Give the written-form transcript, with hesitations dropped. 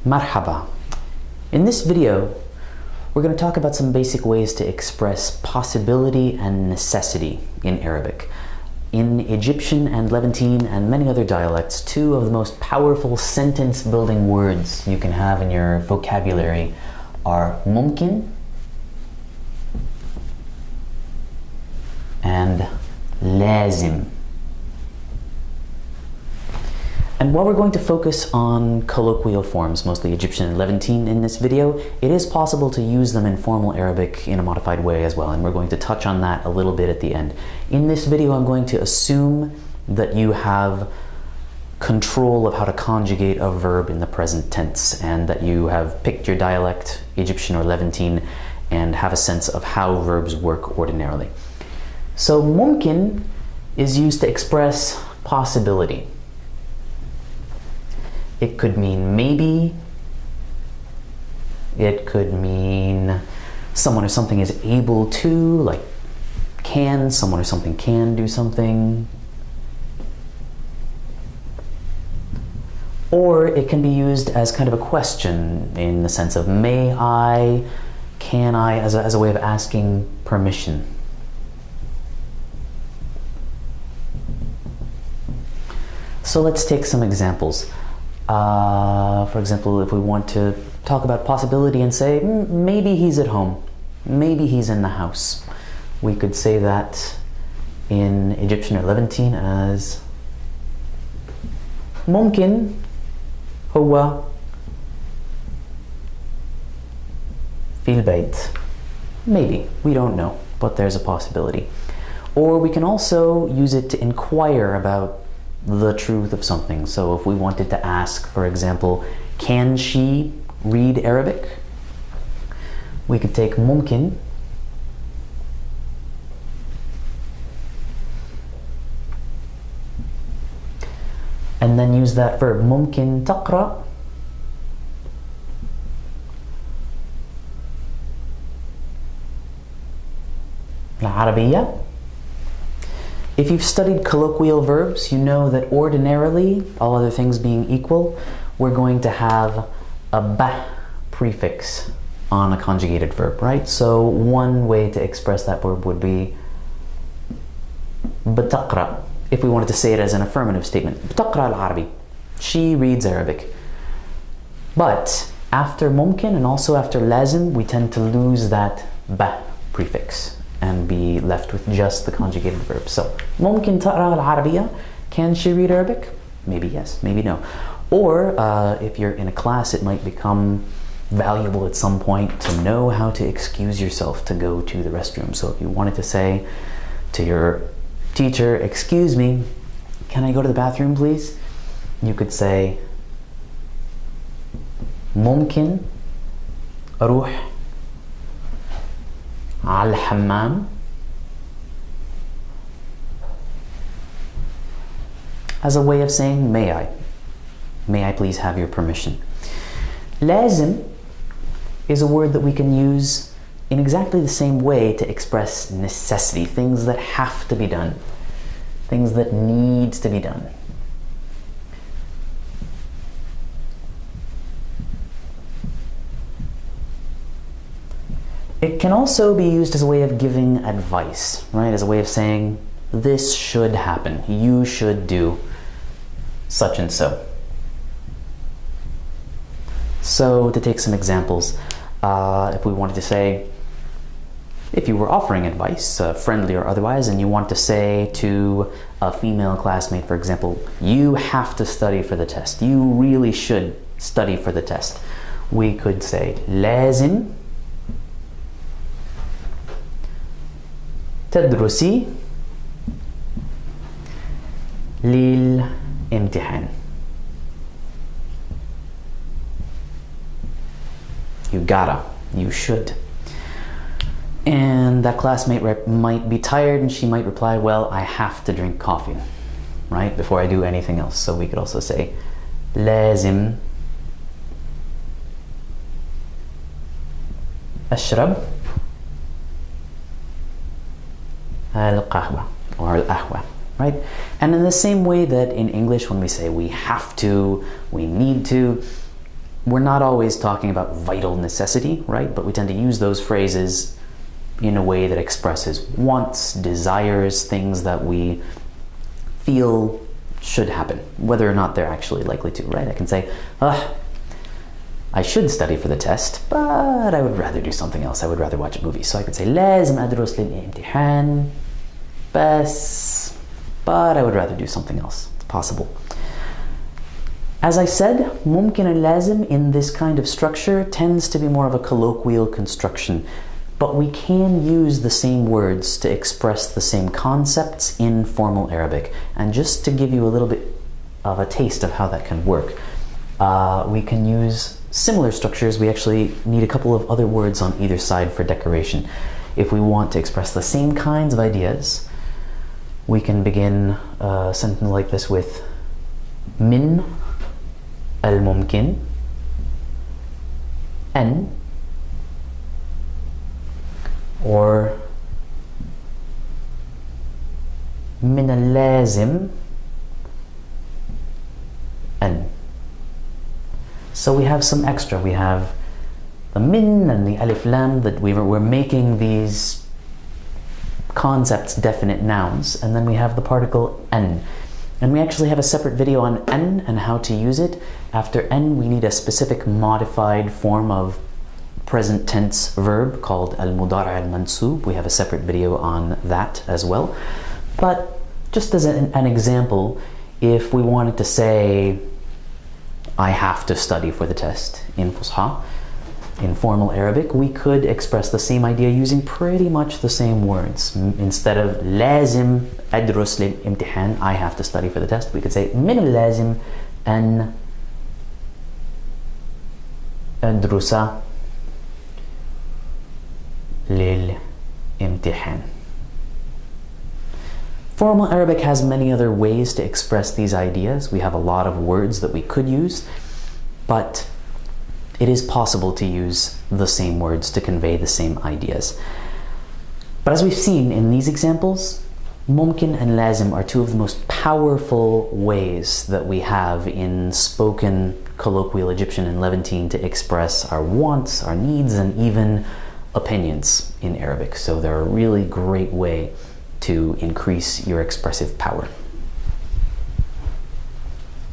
Marhaba. In this video, we're going to talk about some basic ways to express possibility and necessity in Arabic. In Egyptian and Levantine and many other dialects, two of the most powerful sentence-building words you can have in your vocabulary are mumkin and lazim. And while we're going to focus on colloquial forms, mostly Egyptian and Levantine in this video, it is possible to use them in formal Arabic in a modified way as well, and we're going to touch on that a little bit at the end. In this video, I'm going to assume that you have control of how to conjugate a verb in the present tense, and that you have picked your dialect, Egyptian or Levantine, and have a sense of how verbs work ordinarily. So mumkin is used to express possibility. It could mean maybe. It could mean someone or something is able to, like can, someone or something can do something. Or it can be used as kind of a question in the sense of may I, can I, as a way of asking permission. So let's take some examples. For example, if we want to talk about possibility and say, maybe he's at home, maybe he's in the house, we could say that in Egyptian or Levantine as ممكن هو في البيت. Maybe, we don't know, but there's a possibility. Or we can also use it to inquire about the truth of something. So if we wanted to ask, for example, can she read Arabic? We could take ممكن and then use that verb ممكن تقرأ العربية. If you've studied colloquial verbs, you know that ordinarily, all other things being equal, we're going to have a ba prefix on a conjugated verb, right? So one way to express that verb would be بتقرأ, if we wanted to say it as an affirmative statement. بتقرأ العربي. She reads Arabic. But after ممكن and also after لازم, we tend to lose that ba prefix and be left with just the conjugated verb. So, ممكن تقرأ العربية? Can she read Arabic? Maybe yes, maybe no. Or if you're in a class, it might become valuable at some point to know how to excuse yourself to go to the restroom. So if you wanted to say to your teacher, excuse me, can I go to the bathroom please? You could say ممكن أروح على الحمام as a way of saying may I please have your permission. لازم is a word that we can use in exactly the same way to express necessity, things that have to be done, things that need to be done. It can also be used as a way of giving advice, right? As a way of saying, this should happen. You should do such and so. So to take some examples, if we wanted to say, if you were offering advice, friendly or otherwise, and you want to say to a female classmate, for example, you have to study for the test. You really should study for the test. We could say, لازم تدرسي للامتحان. You gotta, you should. And that classmate might be tired and she might reply, well, I have to drink coffee, right, before I do anything else. So we could also say لازم أشرب القهوة or القهوة, right? And in the same way that in English when we say we have to, we need to, we're not always talking about vital necessity, right? But we tend to use those phrases in a way that expresses wants, desires, things that we feel should happen, whether or not they're actually likely to, right? I can say, I should study for the test, but I would rather do something else. I would rather watch a movie. So I could say لازم أدرس للامتحان but I would rather do something else. It's possible. As I said, ممكن and لازم in this kind of structure tends to be more of a colloquial construction, but we can use the same words to express the same concepts in formal Arabic. And just to give you a little bit of a taste of how that can work, we can use similar structures. We actually need a couple of other words on either side for decoration. If we want to express the same kinds of ideas, we can begin a sentence like this with من الممكن أن, or من اللازم أن. So we have some extra. We have the min and the alif lam, that we're making these concepts definite nouns, and then we have the particle an. And we actually have a separate video on an and how to use it. After an, we need a specific modified form of present tense verb called al-mudari' al-mansub. We have a separate video on that as well. But just as an example, if we wanted to say, I have to study for the test in Fusha, in formal Arabic, we could express the same idea using pretty much the same words. Instead of لازم أدرس للامتحان, I have to study for the test, we could say من اللازم أن أدرس للامتحان. Formal Arabic has many other ways to express these ideas. We have a lot of words that we could use, but it is possible to use the same words to convey the same ideas. But as we've seen in these examples, mumkin and lazim are two of the most powerful ways that we have in spoken colloquial Egyptian and Levantine to express our wants, our needs, and even opinions in Arabic. So they're a really great way to increase your expressive power.